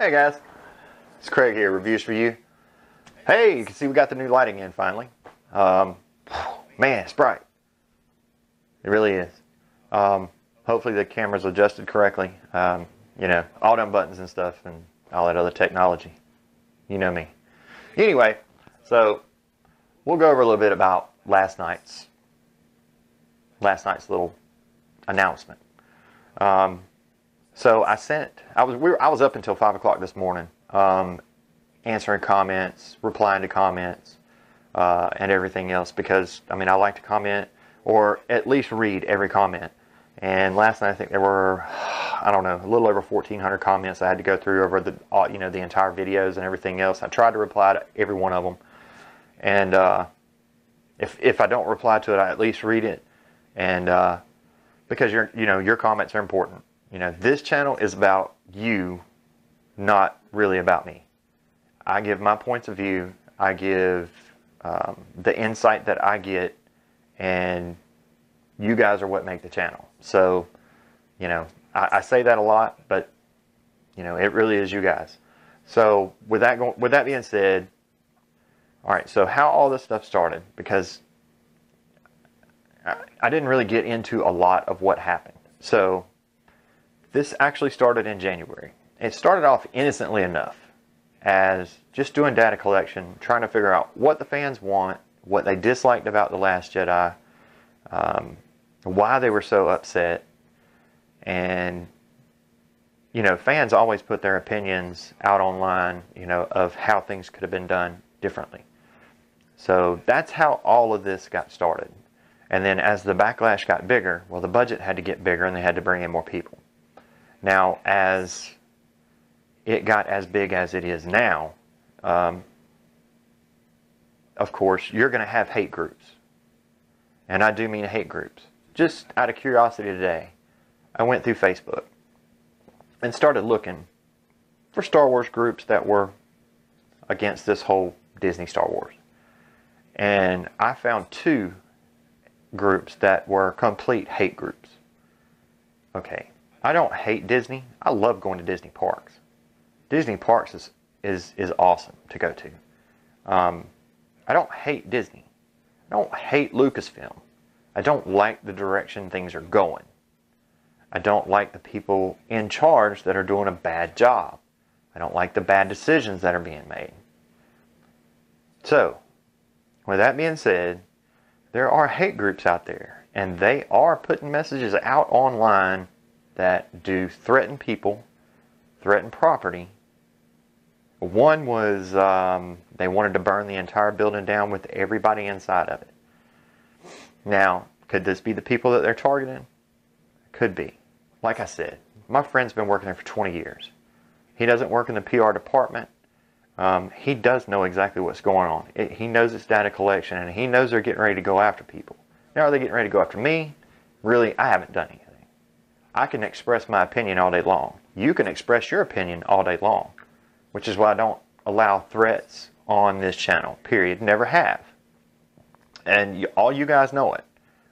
Hey guys, it's Craig here, Reviews for You. Hey, you can see we got the new lighting in finally. Man, it's bright. It really is. Hopefully the camera's adjusted correctly. You know, all them buttons and stuff and all that other technology. You know me. Anyway, so we'll go over a little bit about last night's little announcement. So I was up until 5 o'clock this morning, answering comments, replying to comments, and everything else because, I mean, I like to comment or at least read every comment. And last night I think there were, I don't know, a little over 1,400 comments I had to go through over the, you know, the entire videos and everything else. I tried to reply to every one of them. And if I don't reply to it, I at least read it. And because your comments are important. You know, this channel is about you, not really about me. I give my points of view. I give the insight that I get, and you guys are what make the channel. So, you know, I say that a lot, but you know, it really is you guys. So with that being said, all right. So how all this stuff started, because I didn't really get into a lot of what happened. So this actually started in January. It started off innocently enough as just doing data collection, trying to figure out what the fans want, what they disliked about The Last Jedi, why they were so upset. And, you know, fans always put their opinions out online, you know, of how things could have been done differently. So that's how all of this got started. And then as the backlash got bigger, well, the budget had to get bigger and they had to bring in more people. Now, as it got as big as it is now, of course, you're going to have hate groups. And I do mean hate groups. Just out of curiosity today, I went through Facebook and started looking for Star Wars groups that were against this whole Disney Star Wars. And I found two groups that were complete hate groups. Okay. I don't hate Disney. I love going to Disney parks. Disney parks is awesome to go to. I don't hate Disney. I don't hate Lucasfilm. I don't like the direction things are going. I don't like the people in charge that are doing a bad job. I don't like the bad decisions that are being made. So, with that being said, there are hate groups out there, and they are putting messages out online that do threaten people, threaten property. One was they wanted to burn the entire building down with everybody inside of it. Now, could this be the people that they're targeting? Could be. Like I said, my friend's been working there for 20 years. He doesn't work in the PR department. He does know exactly what's going on. He knows it's data collection, and he knows they're getting ready to go after people. Now, are they getting ready to go after me? Really, I haven't done anything. I can express my opinion all day long. You can express your opinion all day long, which is why I don't allow threats on this channel, period. Never have. And all you guys know it.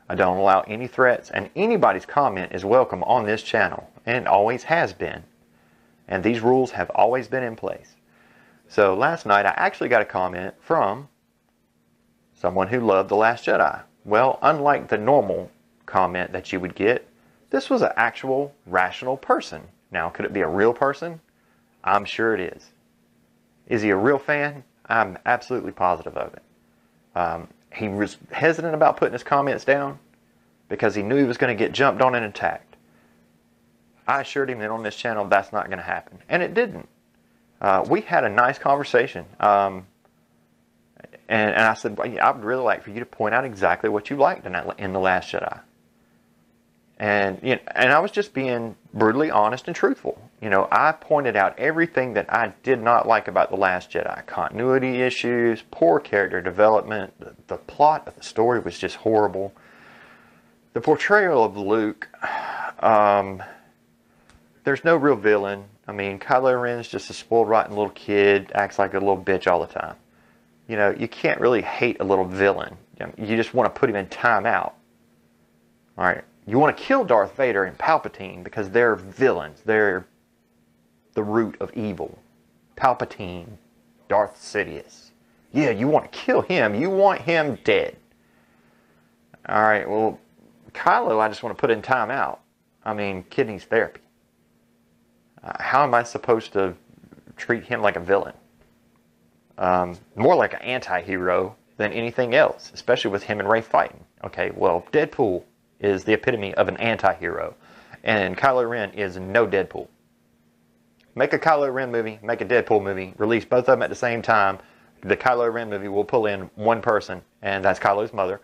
I don't allow any threats, and anybody's comment is welcome on this channel, and always has been. And these rules have always been in place. So last night I actually got a comment from someone who loved The Last Jedi. Well, unlike the normal comment that you would get, this was an actual rational person. Now, could it be a real person? I'm sure it is. Is he a real fan? I'm absolutely positive of it. He was hesitant about putting his comments down because he knew he was going to get jumped on and attacked. I assured him that on this channel that's not going to happen. And it didn't. We had a nice conversation. And I said, I would really like for you to point out exactly what you liked in The Last Jedi. And, you know, and I was just being brutally honest and truthful. You know, I pointed out everything that I did not like about The Last Jedi. Continuity issues, poor character development, the plot of the story was just horrible. The portrayal of Luke, there's no real villain. I mean, Kylo Ren's just a spoiled, rotten little kid, acts like a little bitch all the time. You know, you can't really hate a little villain. You just want to put him in timeout. All right. You want to kill Darth Vader and Palpatine because they're villains. They're the root of evil. Palpatine, Darth Sidious. Yeah, you want to kill him. You want him dead. All right, well, Kylo, I just want to put in timeout. I mean, kidneys therapy. How am I supposed to treat him like a villain? More like an anti-hero than anything else, especially with him and Rey fighting. Okay, well, Deadpool is the epitome of an anti-hero, and Kylo Ren is no Deadpool. Make a Kylo Ren movie, make a Deadpool movie, release both of them at the same time. The Kylo Ren movie will pull in one person, and that's Kylo's mother.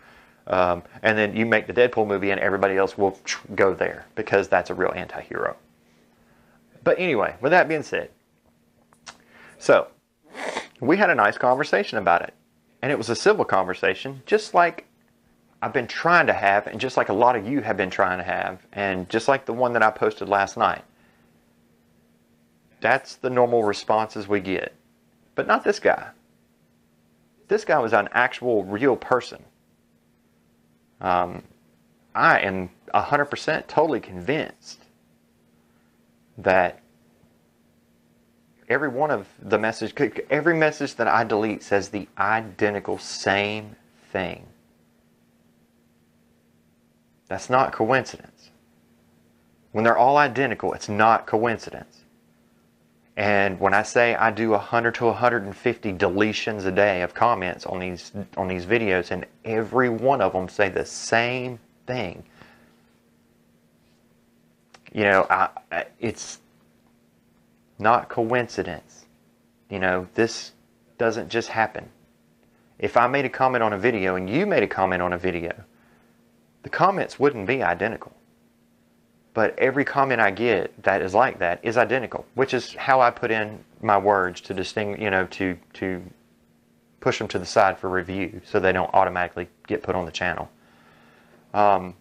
And then you make the Deadpool movie, and everybody else will go there, because that's a real anti-hero. But anyway, with that being said, so we had a nice conversation about it. And it was a civil conversation, just like I've been trying to have, and just like a lot of you have been trying to have, and just like the one that I posted last night. That's the normal responses we get. But not this guy. This guy was an actual, real person. I am 100% totally convinced that every one of the message, every message that I delete says the identical same thing. That's not coincidence. When they're all identical, it's not coincidence. And when I say I do 100 to 150 deletions a day of comments on these videos, and every one of them say the same thing, you know, it's not coincidence. You know, this doesn't just happen. If I made a comment on a video and you made a comment on a video, the comments wouldn't be identical. But every comment I get that is like that is identical, which is how I put in my words to distinguish, you know, to push them to the side for review so they don't automatically get put on the channel. And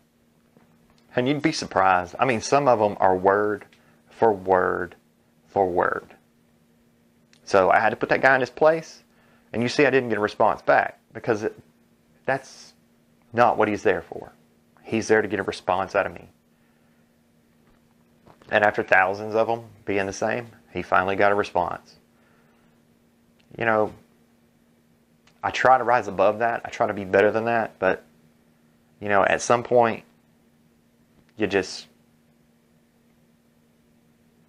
you'd be surprised. I mean, some of them are word for word for word. So I had to put that guy in his place, and you see I didn't get a response back because that's not what he's there for. He's there to get a response out of me. And after thousands of them being the same, he finally got a response. You know, I try to rise above that. I try to be better than that. But, you know, at some point, you just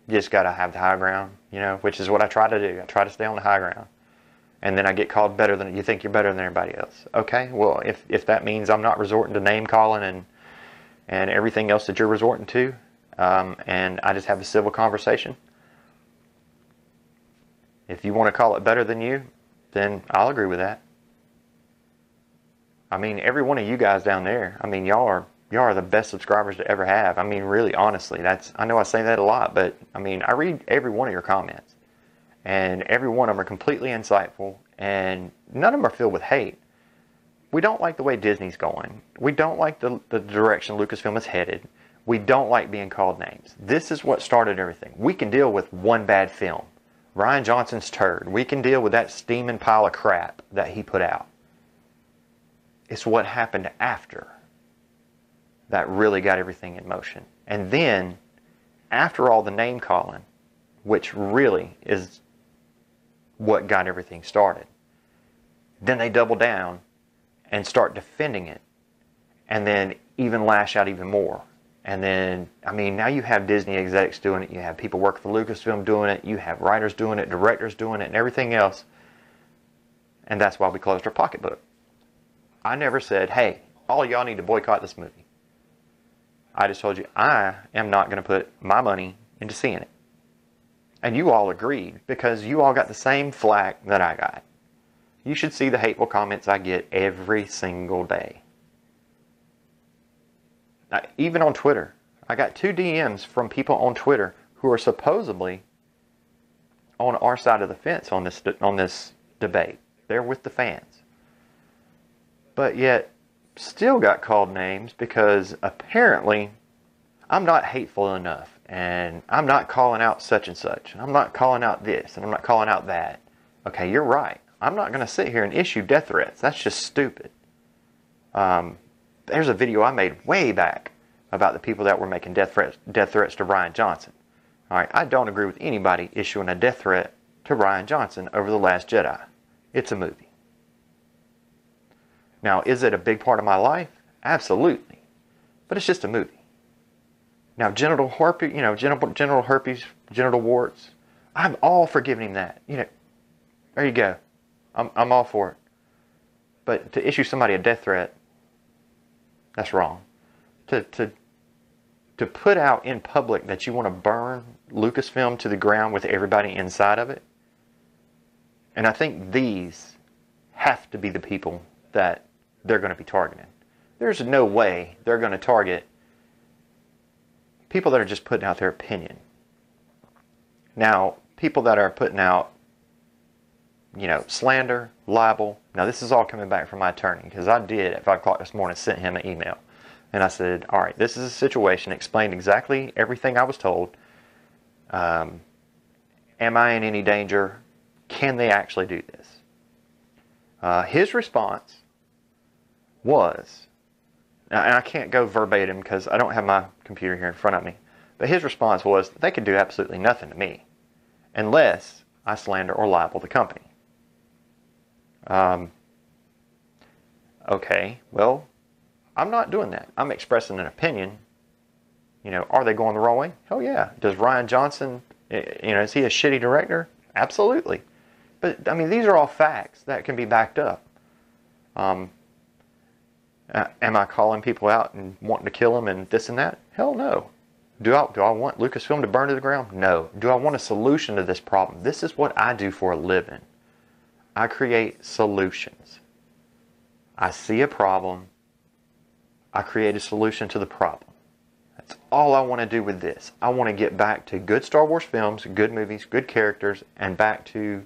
got to have the high ground, you know, which is what I try to do. I try to stay on the high ground. And then I get called better than, you think you're better than everybody else. Okay, well, if that means I'm not resorting to name calling and everything else that you're resorting to, and I just have a civil conversation. If you want to call it better than you, then I'll agree with that. I mean, every one of you guys down there, I mean, y'all are the best subscribers to ever have. I mean, really, honestly, I know I say that a lot, but I mean, I read every one of your comments, and every one of them are completely insightful, and none of them are filled with hate. We don't like the way Disney's going. We don't like the direction Lucasfilm is headed. We don't like being called names. This is what started everything. We can deal with one bad film, Rian Johnson's turd. We can deal with that steaming pile of crap that he put out. It's what happened after that really got everything in motion. And then, after all the name calling, which really is what got everything started, then they double down and start defending it, and then even lash out even more. And then, I mean, now you have Disney execs doing it, you have people working for Lucasfilm doing it, you have writers doing it, directors doing it, and everything else. And that's why we closed our pocketbook. I never said, hey, all y'all need to boycott this movie. I just told you I am not going to put my money into seeing it. And you all agreed because you all got the same flack that I got. You should see the hateful comments I get every single day. Even on Twitter. I got 2 DMs from people on Twitter who are supposedly on our side of the fence on this debate. They're with the fans. But yet, still got called names because apparently I'm not hateful enough. And I'm not calling out such and such. And I'm not calling out this. And I'm not calling out that. Okay, you're right. I'm not going to sit here and issue death threats. That's just stupid. There's a video I made way back about the people that were making death threats to Rian Johnson. All right, I don't agree with anybody issuing a death threat to Rian Johnson over The Last Jedi. It's a movie. Now, is it a big part of my life? Absolutely. But it's just a movie. Now, genital herpes, genital herpes, genital warts, I'm all for giving him that. There you go. I'm all for it. But to issue somebody a death threat, that's wrong. To put out in public that you want to burn Lucasfilm to the ground with everybody inside of it, and I think these have to be the people that they're going to be targeting. There's no way they're going to target people that are just putting out their opinion. Now, people that are putting out, slander, libel. Now, this is all coming back from my attorney, because I did at 5 o'clock this morning sent him an email. And I said, all right, this is a situation, explained exactly everything I was told. Am I in any danger? Can they actually do this? His response was, and I can't go verbatim because I don't have my computer here in front of me, but his response was, they could do absolutely nothing to me unless I slander or libel the company. Okay, well, I'm not doing that. I'm expressing an opinion. Are they going the wrong way? Hell yeah. Does Rian Johnson, is he a shitty director? Absolutely. But, these are all facts that can be backed up. Am I calling people out and wanting to kill them and this and that? Hell no. Do I want Lucasfilm to burn to the ground? No. Do I want a solution to this problem? This is what I do for a living. I create solutions. I see a problem. I create a solution to the problem. That's all I want to do with this. I want to get back to good Star Wars films, good movies, good characters, and back to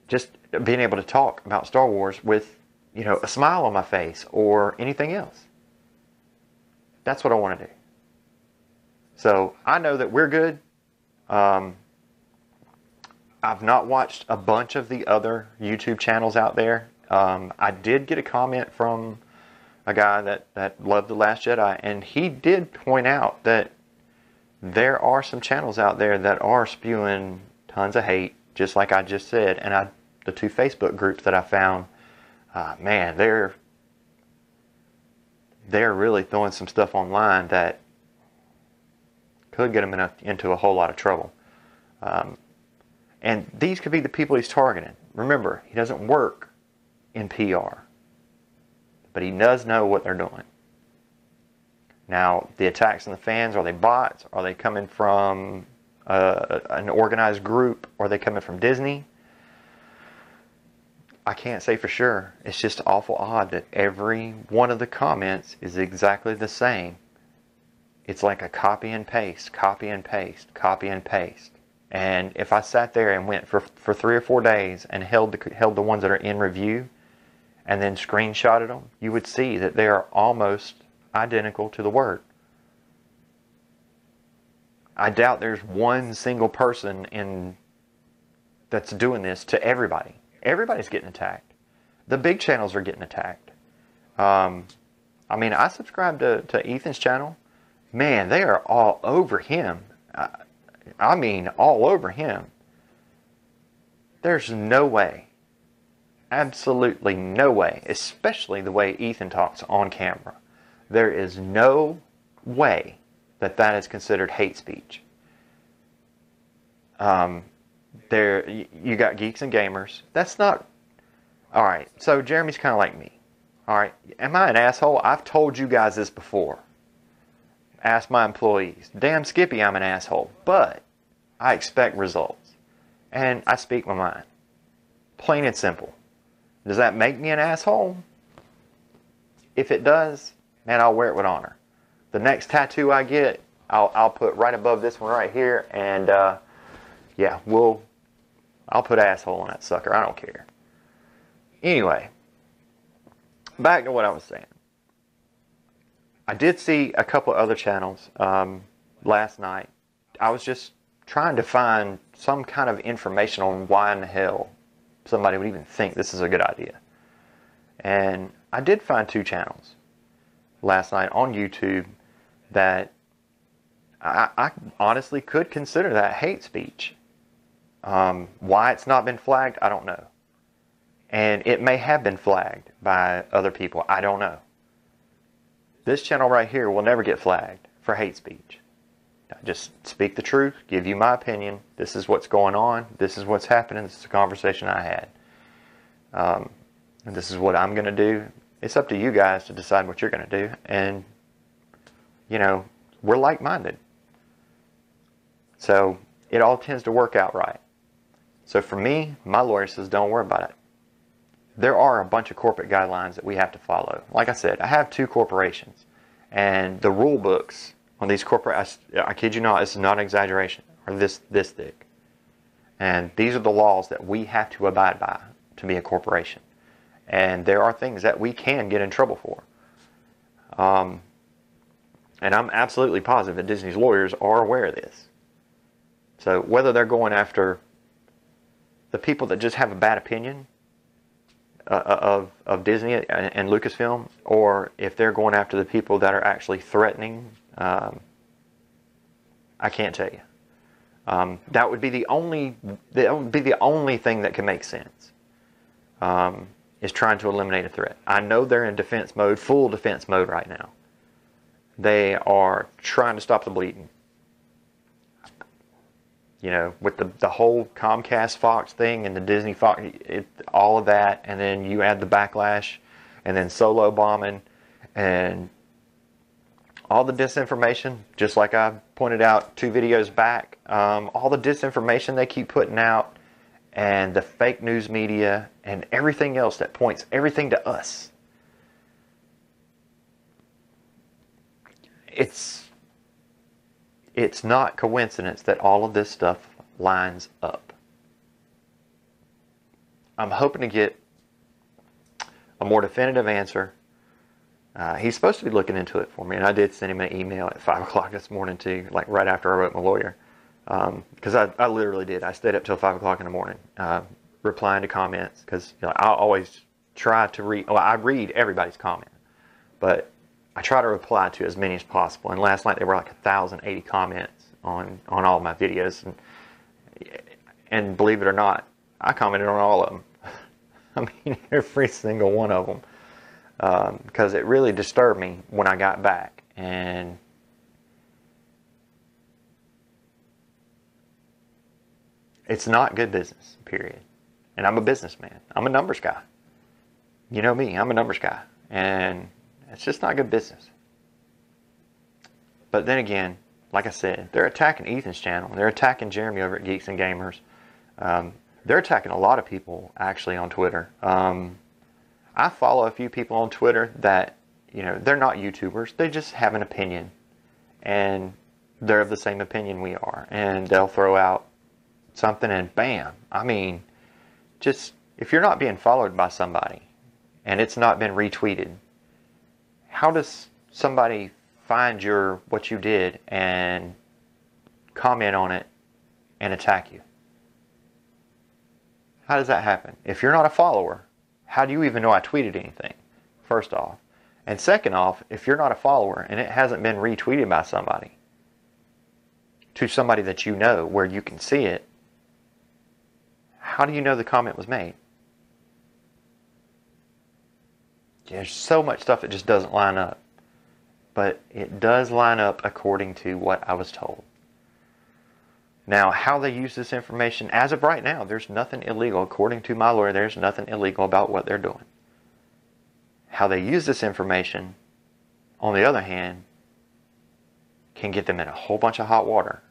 just being able to talk about Star Wars with, a smile on my face or anything else. That's what I want to do. So I know that we're good. I've not watched a bunch of the other YouTube channels out there. I did get a comment from a guy that loved The Last Jedi, and he did point out that there are some channels out there that are spewing tons of hate, just like I just said. And the 2 Facebook groups that I found, man, they're really throwing some stuff online that could get them into a whole lot of trouble. And these could be the people he's targeting. Remember, he doesn't work in PR, but he does know what they're doing. Now, the attacks on the fans, are they bots? Are they coming from an organized group? Are they coming from Disney? I can't say for sure. It's just awful odd that every one of the comments is exactly the same. It's like a copy and paste, copy and paste, copy and paste. And if I sat there and went for 3 or 4 days and held the ones that are in review and then screenshotted them, you would see that they are almost identical to the word. I doubt there's one single person that's doing this to everybody. Everybody's getting attacked. The big channels are getting attacked. I subscribe to Ethan's channel. Man, they are all over him. All over him. There's no way, absolutely no way, especially the way Ethan talks on camera, there is no way that is considered hate speech. You got geeks and gamers. That's not... Alright, so Jeremy's kind of like me. Alright, am I an asshole? I've told you guys this before. Ask my employees. Damn Skippy, I'm an asshole. But I expect results. And I speak my mind. Plain and simple. Does that make me an asshole? If it does, man, I'll wear it with honor. The next tattoo I get, I'll put right above this one right here. And, I'll put asshole on that sucker. I don't care. Anyway, back to what I was saying. I did see a couple of other channels last night. I was just trying to find some kind of information on why in the hell somebody would even think this is a good idea. And I did find 2 channels last night on YouTube that I honestly could consider that hate speech. Why it's not been flagged, I don't know. And it may have been flagged by other people. I don't know. This channel right here will never get flagged for hate speech. I just speak the truth, give you my opinion. This is what's going on. This is what's happening. This is a conversation I had. And this is what I'm going to do. It's up to you guys to decide what you're going to do. And, you know, we're like-minded. So it all tends to work out right. So for me, my lawyer says don't worry about it. There are a bunch of corporate guidelines that we have to follow. Like I said, I have 2 corporations. And the rule books on these corporate, I kid you not, it's not an exaggeration, are this thick. And these are the laws that we have to abide by to be a corporation. And there are things that we can get in trouble for. And I'm absolutely positive that Disney's lawyers are aware of this. So whether they're going after the people that just have a bad opinion of Disney and Lucasfilm, or if they're going after the people that are actually threatening, I can't tell you. That would be the only thing that can make sense. Is trying to eliminate a threat. I know they're in defense mode, full defense mode right now. They are trying to stop the bleeding. You know, with the whole Comcast Fox thing and the Disney Fox, all of that, and then you add the backlash, and then soylo bombing, and all the disinformation, just like I pointed out 2 videos back, all the disinformation they keep putting out, and the fake news media, and everything else that points everything to us. It's not coincidence that all of this stuff lines up. I'm hoping to get a more definitive answer. He's supposed to be looking into it for me, and I did send him an email at 5 o'clock this morning too, like right after I wrote my lawyer. Because I literally did. I stayed up till 5 o'clock in the morning, replying to comments, because I always try to read. Well, I read everybody's comment, but I try to reply to as many as possible. And last night there were like 1,080 comments on all my videos, and believe it or not, I commented on all of them. I mean, every single one of them, because it really disturbed me when I got back. And it's not good business, period. And I'm a businessman. I'm a numbers guy. You know me, I'm a numbers guy. And it's just not good business. But then again, like I said, they're attacking Ethan's channel. They're attacking Jeremy over at Geeks and Gamers. They're attacking a lot of people, actually, on Twitter. I follow a few people on Twitter that, you know, they're not YouTubers. They just have an opinion. And they're of the same opinion we are. And they'll throw out something and bam. I mean, just if you're not being followed by somebody and it's not been retweeted, how does somebody find what you did and comment on it and attack you? How does that happen? If you're not a follower, how do you even know I tweeted anything? First off. And second off, if you're not a follower and it hasn't been retweeted by somebody, to somebody that you know where you can see it, how do you know the comment was made? There's so much stuff that just doesn't line up. But it does line up according to what I was told. Now, how they use this information, as of right now, there's nothing illegal. According to my lawyer, there's nothing illegal about what they're doing. How they use this information, on the other hand, can get them in a whole bunch of hot water.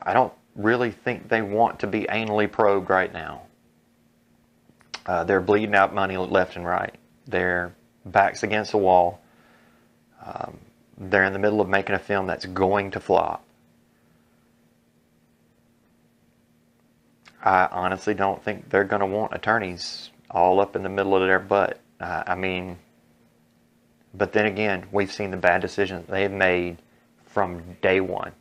I don't really think they want to be anally probed right now. They're bleeding out money left and right. Their back's against the wall. They're in the middle of making a film that's going to flop. I honestly don't think they're going to want attorneys all up in the middle of their butt. I mean, but then again, we've seen the bad decisions they've made from day one.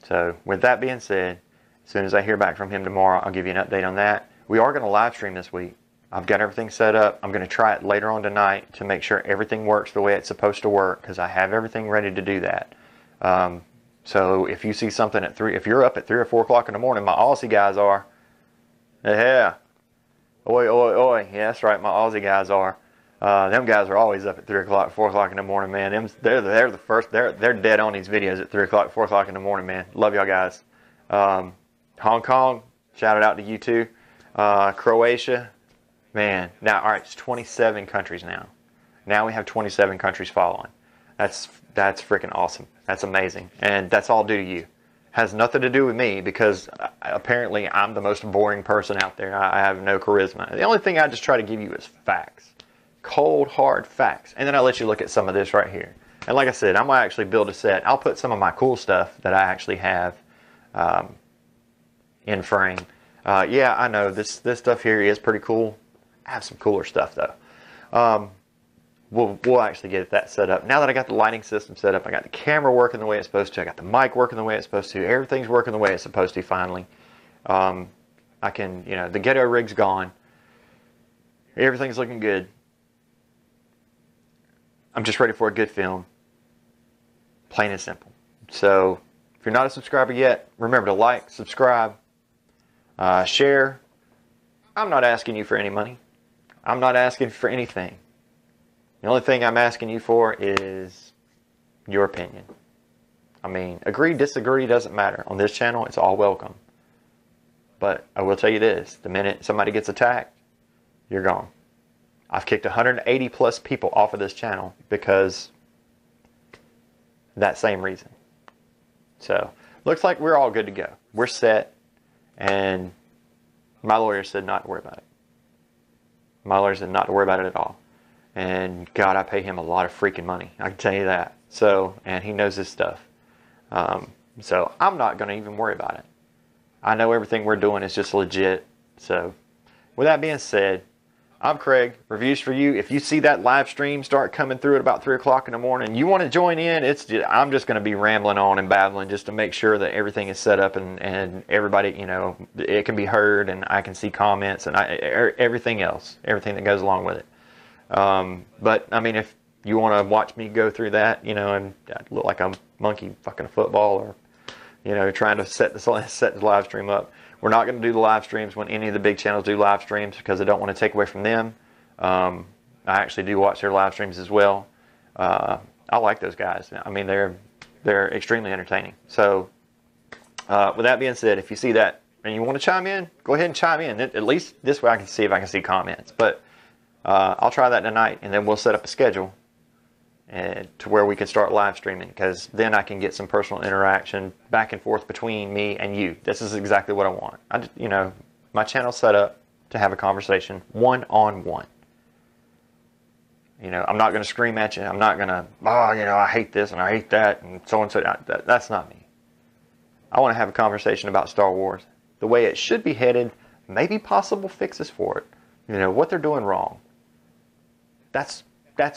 So, with that being said, as soon as I hear back from him tomorrow, I'll give you an update on that. We are going to live stream this week. I've got everything set up. I'm going to try it later on tonight to make sure everything works the way it's supposed to work, because I have everything ready to do that. So if you see something at 3, if you're up at 3 or 4 o'clock in the morning, my Aussie guys are. Yeah. Oi, oi, oi. Yeah, that's right. My Aussie guys are. Them guys are always up at 3 o'clock, 4 o'clock in the morning, man. They're the first. They're dead on these videos at 3 o'clock, 4 o'clock in the morning, man. Love y'all guys. Hong Kong, shout it out to you too. Croatia, man. Now, all right, it's 27 countries now. Now we have 27 countries following. That's freaking awesome. That's amazing, and that's all due to you. Has nothing to do with me, because apparently I'm the most boring person out there. I have no charisma. The only thing I just try to give you is facts. Cold, hard facts. And then I'll let you look at some of this right here. And like I said, I'm going to actually build a set. I'll put some of my cool stuff that I actually have in frame. Yeah, I know this stuff here is pretty cool. I have some cooler stuff though. We'll actually get that set up. Now that I got the lighting system set up, I got the camera working the way it's supposed to, I got the mic working the way it's supposed to, everything's working the way it's supposed to finally. I can, the ghetto rig's gone. Everything's looking good. I'm just ready for a good film. Plain and simple. So, if you're not a subscriber yet, remember to like, subscribe, share. I'm not asking you for any money. I'm not asking for anything. The only thing I'm asking you for is your opinion. I mean, agree, disagree, doesn't matter. On this channel, it's all welcome. But I will tell you this, the minute somebody gets attacked, you're gone. I've kicked 180 plus people off of this channel because that same reason. So, looks like we're all good to go. We're set, and my lawyer said not to worry about it. My lawyer said not to worry about it at all. And God, I pay him a lot of freaking money. I can tell you that. So, and he knows his stuff. So I'm not going to even worry about it. I know everything we're doing is just legit. So, with that being said, I'm Craig. Reviews for you. If you see that live stream start coming through at about 3 o'clock in the morning, you want to join in, I'm just going to be rambling on and babbling just to make sure that everything is set up and everybody, it can be heard and I can see comments and everything else, everything that goes along with it. But I mean, if you want to watch me go through that, and I look like I'm monkey fucking a football or, trying to set the live stream up. We're not going to do the live streams when any of the big channels do live streams because I don't want to take away from them. I actually do watch their live streams as well. I like those guys. I mean, they're extremely entertaining. So, with that being said, if you see that and you want to chime in, go ahead and chime in. At least this way I can see if I can see comments. But I'll try that tonight, and then we'll set up a schedule to where we can start live streaming, because then I can get some personal interaction back and forth between me and you. This is exactly what I want. My channel's set up to have a conversation one-on-one. I'm not going to scream at you. I'm not going to, I hate this and I hate that and so and so. That's not me. I want to have a conversation about Star Wars, the way it should be headed, maybe possible fixes for it. What they're doing wrong. That's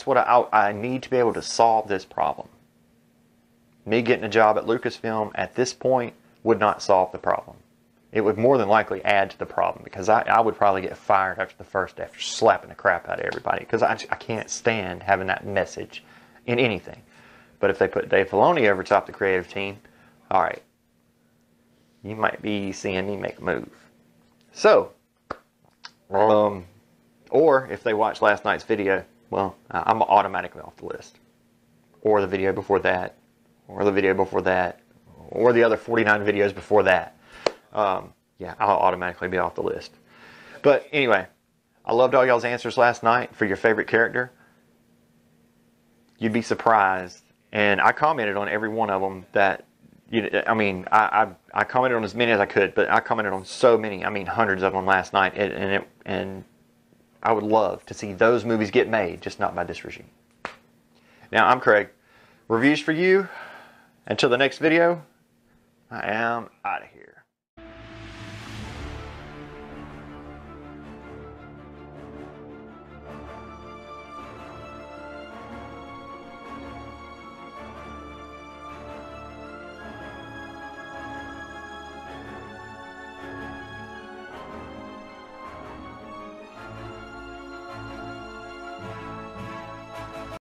what I need to be able to solve this problem. Me getting a job at Lucasfilm at this point would not solve the problem. It would more than likely add to the problem, because I would probably get fired after slapping the crap out of everybody, because I can't stand having that message in anything. But if they put Dave Filoni over top the creative team, all right, you might be seeing me make a move. So, or if they watch last night's video, well, I'm automatically off the list. Or the video before that, or the video before that, or the other 49 videos before that. Yeah, I'll automatically be off the list. But anyway, I loved all y'all's answers last night for your favorite character. You'd be surprised. And I commented on every one of them that, I commented on as many as I could, but I commented on so many, hundreds of them last night. And I would love to see those movies get made, just not by this regime. Now, I'm Craig. Reviews for you. Until the next video, I am out of here.